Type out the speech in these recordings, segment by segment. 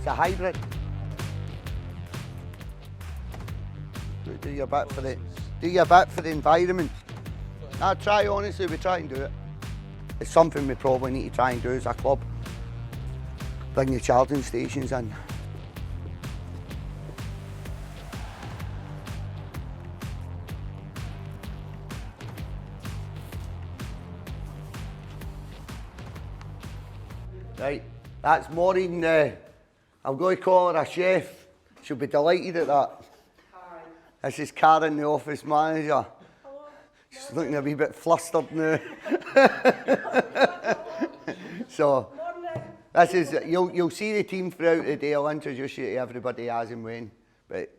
a hybrid. Do your bit for the environment. I try, honestly, we try and do it. It's something we probably need to try and do as a club. Bring the charging stations in. Right, that's Maureen. I'm going to call her a chef. She'll be delighted at that. Hi. This is Karen, the office manager. Hello. She's looking a wee bit flustered now. So, this is, you'll see the team throughout the day. I'll introduce you to everybody as and when. But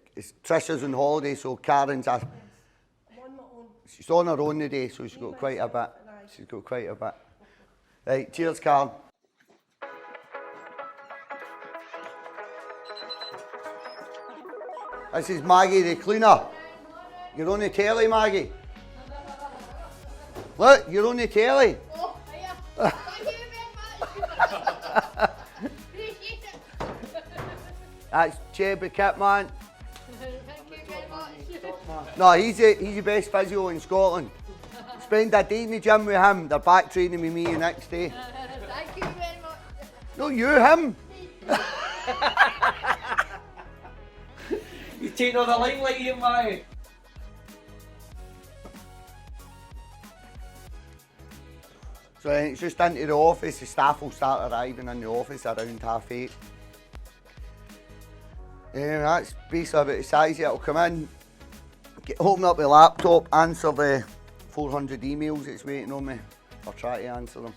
Trisha's on holiday, so Karen's I'm on my own. she's on her own today, so she's got quite a bit. She's got quite a bit. Right, cheers, Karen. This is Maggie, the cleaner. You're on the telly, Maggie. Look, you're on the telly. Oh, hiya. Thank you very much. Appreciate it. That's Cheb, the kit man. Thank you very much. No, he's the best physio in Scotland. Spend a day in the gym with him. They're back training with me the next day. Thank you very much. No, you, him. You take all the limelight here, mate. So it's just into the office. The staff will start arriving in the office around 8:30. That's basically about the size it'll come in. Open up the laptop, answer the 400 emails that's waiting on me, or try to answer them.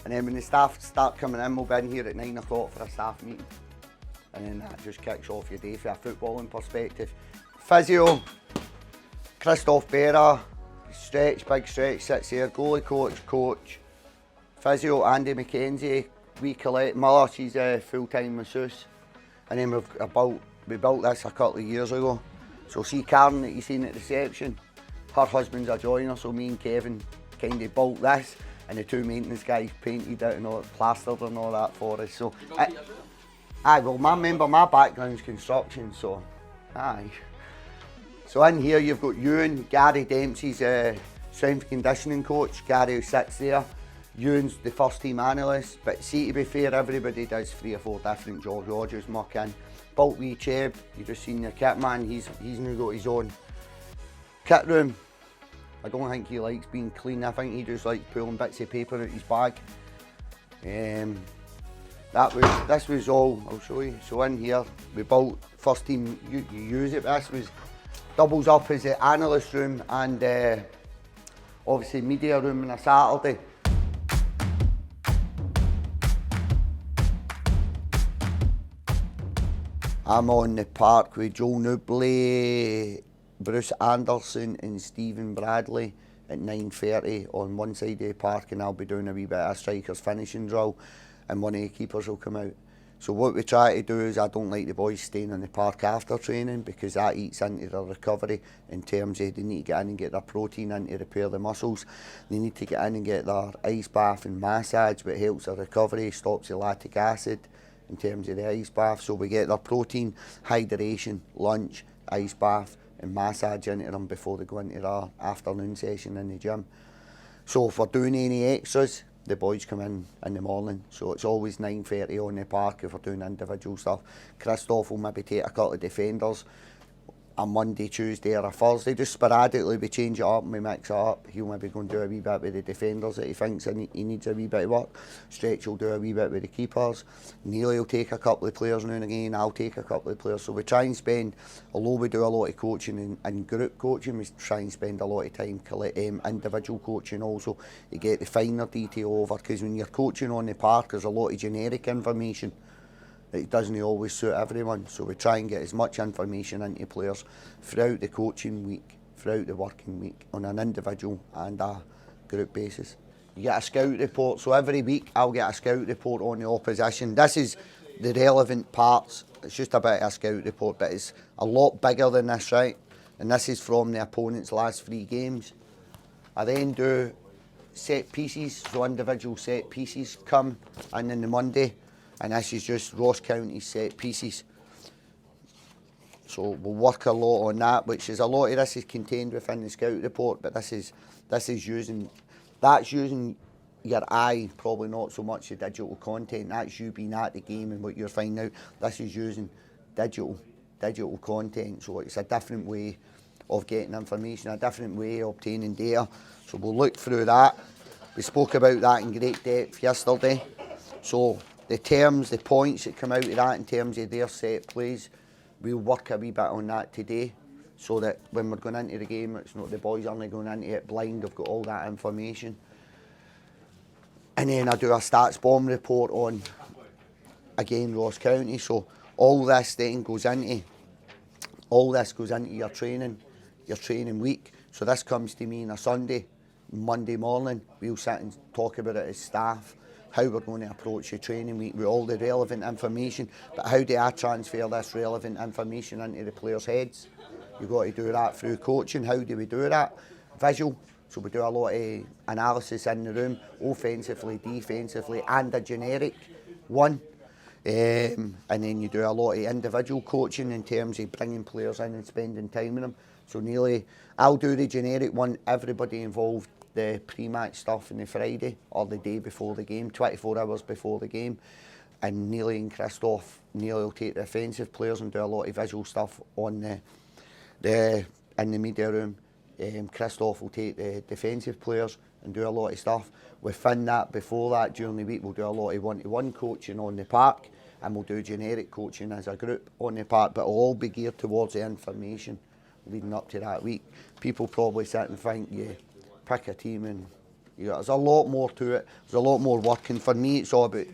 And then when the staff start coming in, we'll be in here at 9 o'clock for a staff meeting. And then that just kicks off your day from a footballing perspective. Physio, Christoph Berra, big stretch sits there, goalie coach. Physio, Andy McKenzie, we Colette Muller, she's a full-time masseuse. And then we built this a couple of years ago. So see Karen that you've seen at reception, her husband's a joiner, so me and Kevin kind of built this, and the two maintenance guys painted it and all, plastered and all that for us. So, well, my background's construction, so aye. So in here you've got Ewan, Gary Dempsey's strength and conditioning coach, Gary who sits there. Ewan's the first team analyst, but see, to be fair, everybody does 3 or 4 different jobs. Rogers muck in. Bolt wee Cheb, you just seen your kit man, he's now got his own kit room. I don't think he likes being clean, I think he just likes pulling bits of paper out his bag. This was all, I'll show you. So in here, we built first team, you use it, this was doubles up as the analyst room and obviously media room on a Saturday. I'm on the park with Joe Newbley, Bruce Anderson and Stephen Bradley at 9:30 on one side of the park, and I'll be doing a wee bit of strikers finishing drill and one of the keepers will come out. So what we try to do is I don't like the boys staying in the park after training because that eats into their recovery in terms of they need to get in and get their protein in to repair the muscles. They need to get in and get their ice bath and massage, which helps their recovery, stops the lactic acid in terms of the ice bath. So we get their protein, hydration, lunch, ice bath and massage into them before they go into their afternoon session in the gym. So if we're doing any extras, the boys come in the morning, so it's always 9:30 on the park if we're doing individual stuff. Christoph will maybe take a couple of defenders a Monday, Tuesday or a Thursday, just sporadically we change it up and we mix it up. He'll maybe go and do a wee bit with the defenders that he thinks he needs a wee bit of work. Stretch will do a wee bit with the keepers. Neely will take a couple of players now and again, I'll take a couple of players. So we try and spend, although we do a lot of coaching and group coaching, we try and spend a lot of time individual coaching also to get the finer detail over, because when you're coaching on the park there's a lot of generic information. It doesn't always suit everyone, so we try and get as much information into players throughout the coaching week, throughout the working week, on an individual and a group basis. You get a scout report, so every week I'll get a scout report on the opposition. This is the relevant parts, it's just a bit of a scout report, but it's a lot bigger than this, right? And this is from the opponent's last 3 games. I then do set pieces, so individual set pieces come in on the Monday. and this is just Ross County set pieces. So we'll work a lot on that, which is a lot of this is contained within the scout report, but that's using your eye, probably not so much the digital content. That's you being at the game and what you're finding out. This is using digital content, so it's a different way of getting information, a different way of obtaining data. So we'll look through that. We spoke about that in great depth yesterday. So the terms, the points that come out of that in terms of their set plays, we'll work a wee bit on that today, so that when we're going into the game, it's not the boys only going into it blind, they've got all that information. And then I do a stats bomb report on, again, Ross County. So all this then goes into your training week. So this comes to me on a Sunday, Monday morning. We'll sit and talk about it as staff, how we're going to approach the training week with all the relevant information. But how do I transfer this relevant information into the players' heads? You've got to do that through coaching. How do we do that? Visual. So we do a lot of analysis in the room, offensively, defensively, and a generic one. And then you do a lot of individual coaching in terms of bringing players in and spending time with them. So I'll do the generic one, everybody involved, the pre-match stuff on the Friday or the day before the game, 24 hours before the game. And Neely and Christoph, Neely will take the offensive players and do a lot of visual stuff on in the media room. Christoph will take the defensive players and do a lot of stuff. Within that, before that, during the week, we'll do a lot of one-to-one coaching on the park, and we'll do generic coaching as a group on the park, but it'll all be geared towards the information leading up to that week. People probably sit and think you pick a team and there's a lot more to it. There's a lot more work, and for me it's all about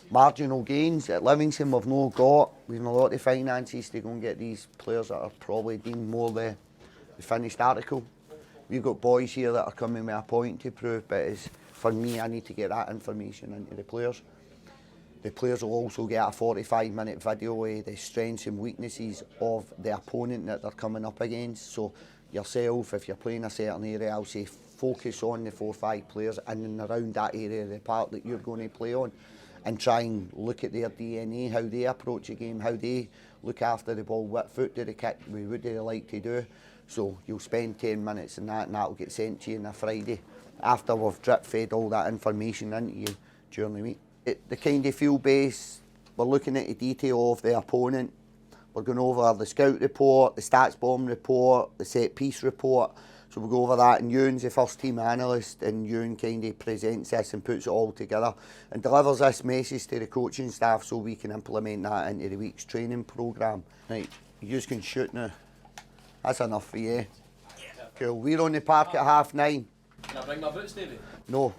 marginal gains. At Livingston we've not a lot of finances to go and get these players that are probably deemed more the finished article. We've got boys here that are coming with a point to prove, but for me, I need to get that information into the players. The players will also get a 45-minute video of the strengths and weaknesses of the opponent that they're coming up against. So yourself, if you're playing a certain area, I'll say focus on the 4 or 5 players in and around that area of the park that you're going to play on, and try and look at their DNA, how they approach a game, how they look after the ball, what foot do they kick, what do they like to do. So you'll spend 10 minutes in that, and that'll get sent to you on a Friday after we've drip fed all that information into you during the week. The kind of field base, we're looking at the detail of the opponent. We're going over the scout report, the stats bomb report, the set piece report. So we'll go over that, and Ewan's the first team analyst, and Ewan kind of presents this and puts it all together and delivers this message to the coaching staff so we can implement that into the week's training programme. Right, you just can shoot now. That's enough for you. Yeah. Cool. We're on the park at 9:30. Can I bring my boots, David? No.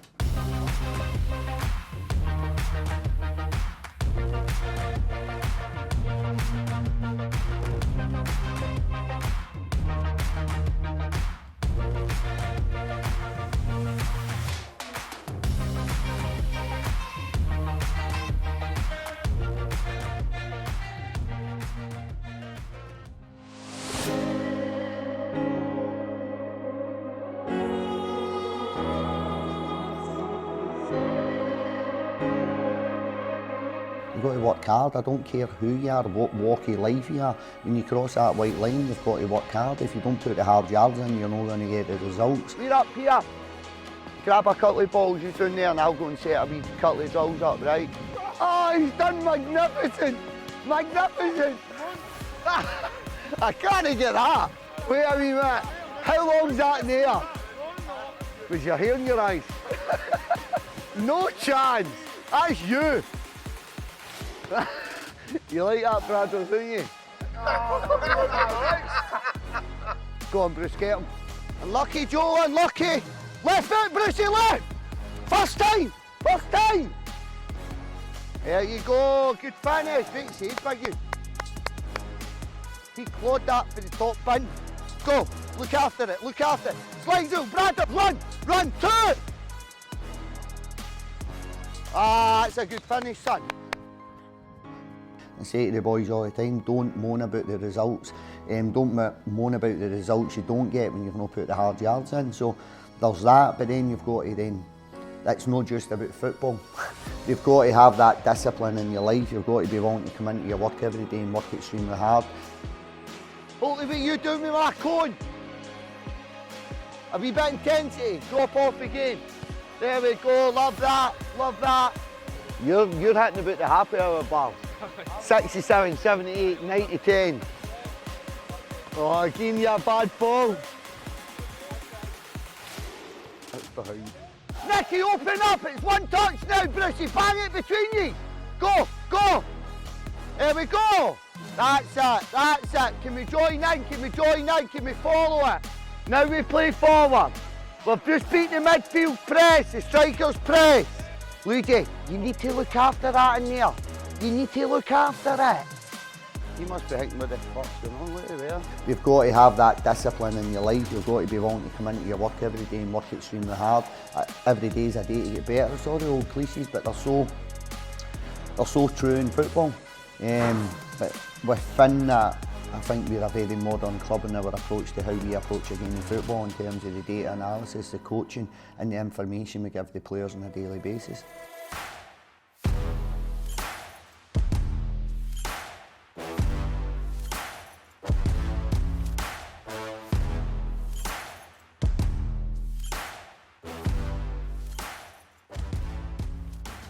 You've got to work hard. I don't care who you are, what walk of life you are. When you cross that white line, you've got to work hard. If you don't put the hard yards in, you're not going to get the results. We're up here. Grab a couple of balls you down there, and I'll go and set a wee couple of drills up, right? Oh, he's done magnificent! Magnificent! I can't get that. Wait a wee minute. How long's that in the air? Was your hair in your eyes? No chance. That's you. You like that, Bradley, don't you? Go on, Bruce, get him. Unlucky, Joe, unlucky. Left foot, Brucey, left. First time, first time. There you go, good finish. Great save, big you. He clawed that for the top bin. Go, look after it, look after it. Slides out, Bradley, run, to it. Ah, it's a good finish, son. I say to the boys all the time, don't moan about the results. Don't moan about the results you don't get when you've not put the hard yards in. So there's that, but then you've got to then, that's not just about football. You've got to have that discipline in your life. You've got to be willing to come into your work every day and work extremely hard. Holy, what you doing with my cone? A wee bit intensity, drop off again. There we go, love that, love that. You're hitting about the happy hour bar. 67, 78, 90, 10. Oh, again, you a bad ball. That's behind. Nicky, open up, it's one touch now, Brucey, bang it between you. Go, go. There we go. That's it. Can we join in, can we follow it? Now we play forward. We've just beat the midfield press, the strikers press. Luigi, you need to look after that in there. You need to look after it. You must be thinking what the fuck's going on, look at there. You've got to have that discipline in your life. You've got to be willing to come into your work every day and work extremely hard. Every day is a day to get better. It's all the old cliches, but they're so true in football. But within that, I think we're a very modern club in our approach to how we approach a game of football in terms of the data analysis, the coaching and the information we give the players on a daily basis.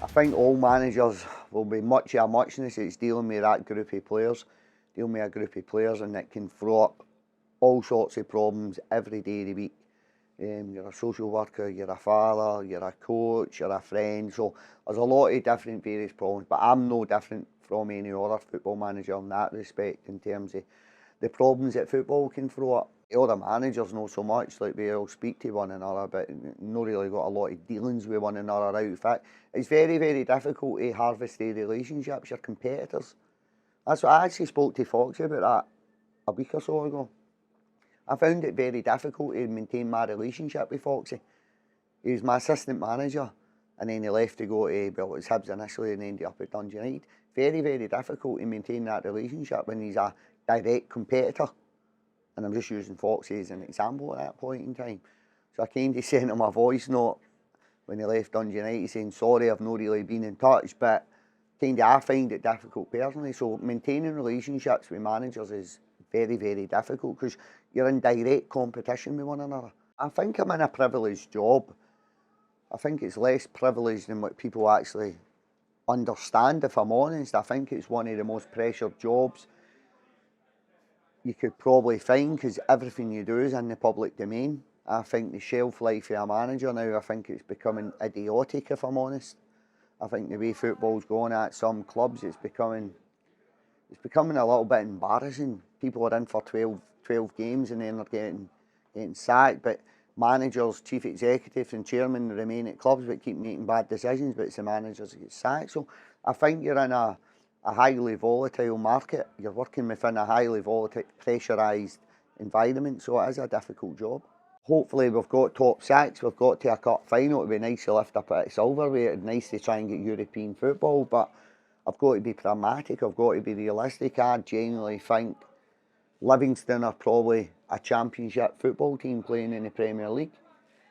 I think all managers will be much of a muchness. It's dealing with that group of players, and it can throw up all sorts of problems every day of the week. You're a social worker, you're a father, you're a coach, you're a friend, so there's a lot of different various problems, but I'm no different from any other football manager in that respect in terms of the problems that football can throw up. The other managers know so much, like we all speak to one another, but not really got a lot of dealings with one another out. In fact, it's very, very difficult to harvest the relationships, your competitors. That's what I actually spoke to Foxy about that a week or so ago. I found it very difficult to maintain my relationship with Foxy. He was my assistant manager, and then he left to go to, well, it was Hibs initially and ended up at Dundee United. Very, very difficult to maintain that relationship when he's a direct competitor. And I'm just using Foxy as an example at that point in time. So I kind of sent him a voice note when he left Dundee United saying, sorry, I've not really been in touch, but kind of I find it difficult personally. So maintaining relationships with managers is very, very difficult because you're in direct competition with one another. I think I'm in a privileged job. I think it's less privileged than what people actually understand, if I'm honest. I think it's one of the most pressured jobs you could probably find because everything you do is in the public domain. I think the shelf life of a manager now, I think it's becoming idiotic, if I'm honest. I think the way football's going at some clubs, it's becoming a little bit embarrassing. People are in for 12 games and then they're getting sacked, but managers, chief executives and chairmen remain at clubs but keep making bad decisions, but it's the managers that get sacked. So I think you're in a highly volatile market. You're working within a highly volatile, pressurised environment, so it is a difficult job. Hopefully we've got top 6, we've got to a cup final. It'd be nice to lift up at silverware, it'd be nice to try and get European football, but I've got to be pragmatic, I've got to be realistic. I genuinely think Livingston are probably a championship football team playing in the Premier League.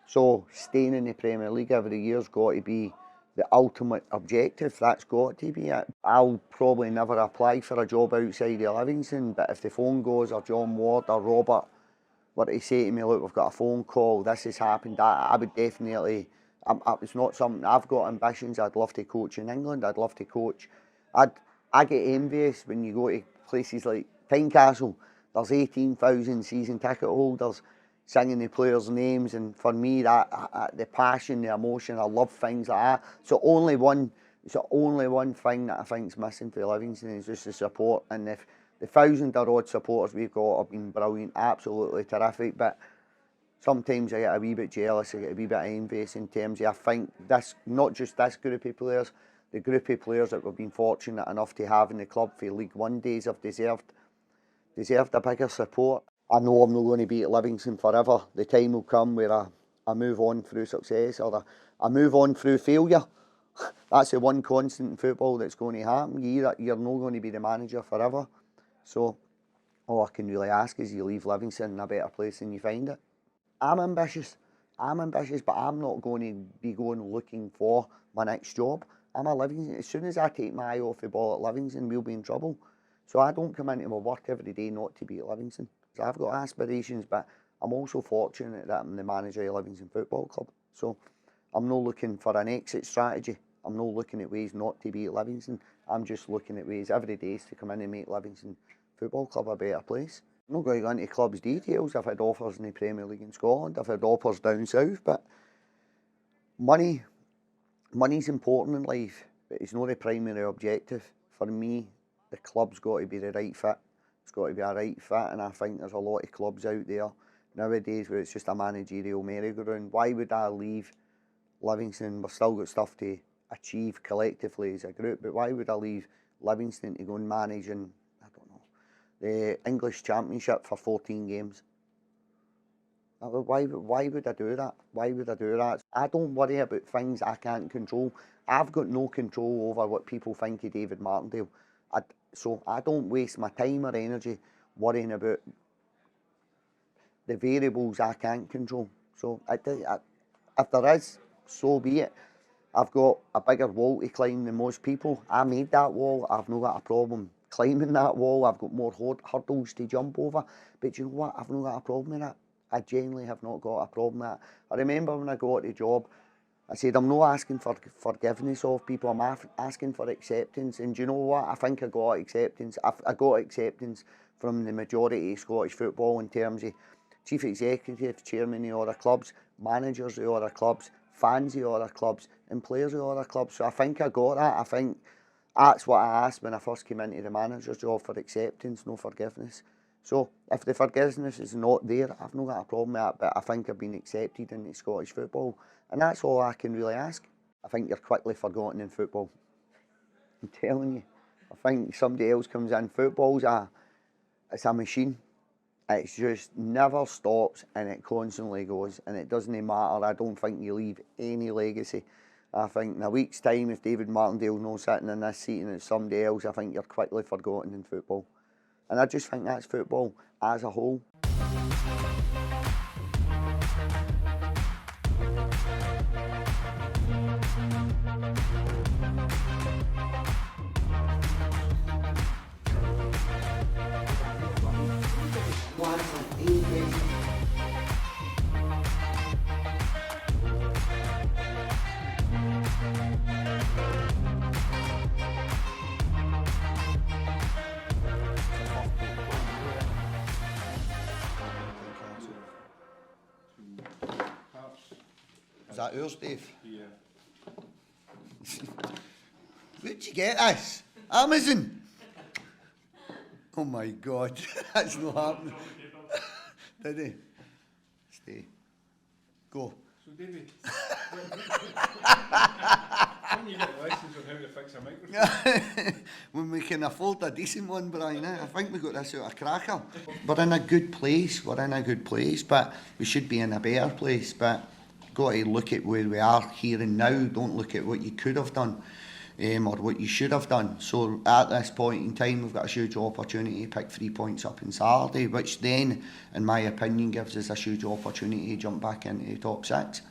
So staying in the Premier League every year's got to be the ultimate objective. That's got to be it. I'll probably never apply for a job outside of Livingston, but if the phone goes or John Ward or Robert were to say to me, look, we've got a phone call, this has happened, I would definitely, it's not something, I've got ambitions. I'd love to coach in England, I'd love to coach. I get envious when you go to places like Tynecastle. There's 18,000 season ticket holders singing the players' names, and for me, that the passion, the emotion, I love things like that. It's the only one thing that I think is missing for Livingston is just the support. And the 1,000-odd supporters we've got have been brilliant, absolutely terrific. But sometimes I get a wee bit jealous, I get a wee bit envious in terms of, I think this, not just this group of players, the group of players that we've been fortunate enough to have in the club for League One days have deserved a bigger support. I know I'm not going to be at Livingston forever. The time will come where I move on through success or I move on through failure. That's the one constant in football that's going to happen. You're not going to be the manager forever. So all I can really ask is you leave Livingston in a better place than you find it. I'm ambitious, but I'm not going to be going looking for my next job. I'm a Livingston. As soon as I take my eye off the ball at Livingston, we'll be in trouble. So I don't come into my work every day not to be at Livingston. So I've got aspirations, but I'm also fortunate that I'm the manager of Livingston Football Club. So I'm not looking for an exit strategy. I'm not looking at ways not to be at Livingston. I'm just looking at ways every day to come in and make Livingston Football Club a better place. I'm not going to go into club's details. I've had offers in the Premier League in Scotland. I've had offers down south, but money's important in life, but it's not the primary objective. For me, the club's got to be the right fit. It's got to be a right fit, and I think there's a lot of clubs out there nowadays where it's just a managerial merry-go-round. Why would I leave Livingston? We've still got stuff to achieve collectively as a group, but why would I leave Livingston to go and manage in, I don't know, the English Championship for 14 games? Why would I do that? Why would I do that? I don't worry about things I can't control. I've got no control over what people think of David Martindale. So I don't waste my time or energy worrying about the variables I can't control. So if there is, so be it. I've got a bigger wall to climb than most people. I made that wall. I've not got a problem climbing that wall. I've got more hurdles to jump over. But you know what? I've not got a problem with that. I genuinely have not got a problem with that. I remember when I got the job, I said, I'm not asking for forgiveness of people, I'm asking for acceptance. And do you know what? I think I got acceptance. I got acceptance from the majority of Scottish football in terms of chief executive, chairman of other clubs, managers of other clubs, fans of other clubs, and players of other clubs. So I think I got that. I think that's what I asked when I first came into the manager's job, for acceptance, no forgiveness. So if the forgiveness is not there, I've not got a problem with that, but I think I've been accepted into Scottish football. And that's all I can really ask. I think you're quickly forgotten in football. I'm telling you. I think somebody else comes in. It's a machine. It just never stops and it constantly goes. And it doesn't matter. I don't think you leave any legacy. I think in a week's time, if David Martindale's not sitting in this seat and it's somebody else, I think you're quickly forgotten in football. And I just think that's football as a whole. Is that yours, Dave? Yeah. Where'd you get this? Amazon? Oh my God, that's not happening. Did he? Stay. Go. So David, when you get lessons on how to fix a microphone? When we can afford a decent one, Brian, I think we got this out of cracker. We're in a good place, but we should be in a better place. But got to look at where we are here and now. Don't look at what you could have done or what you should have done. So at this point in time, we've got a huge opportunity to pick 3 points up on Saturday, which then, in my opinion, gives us a huge opportunity to jump back into the top 6.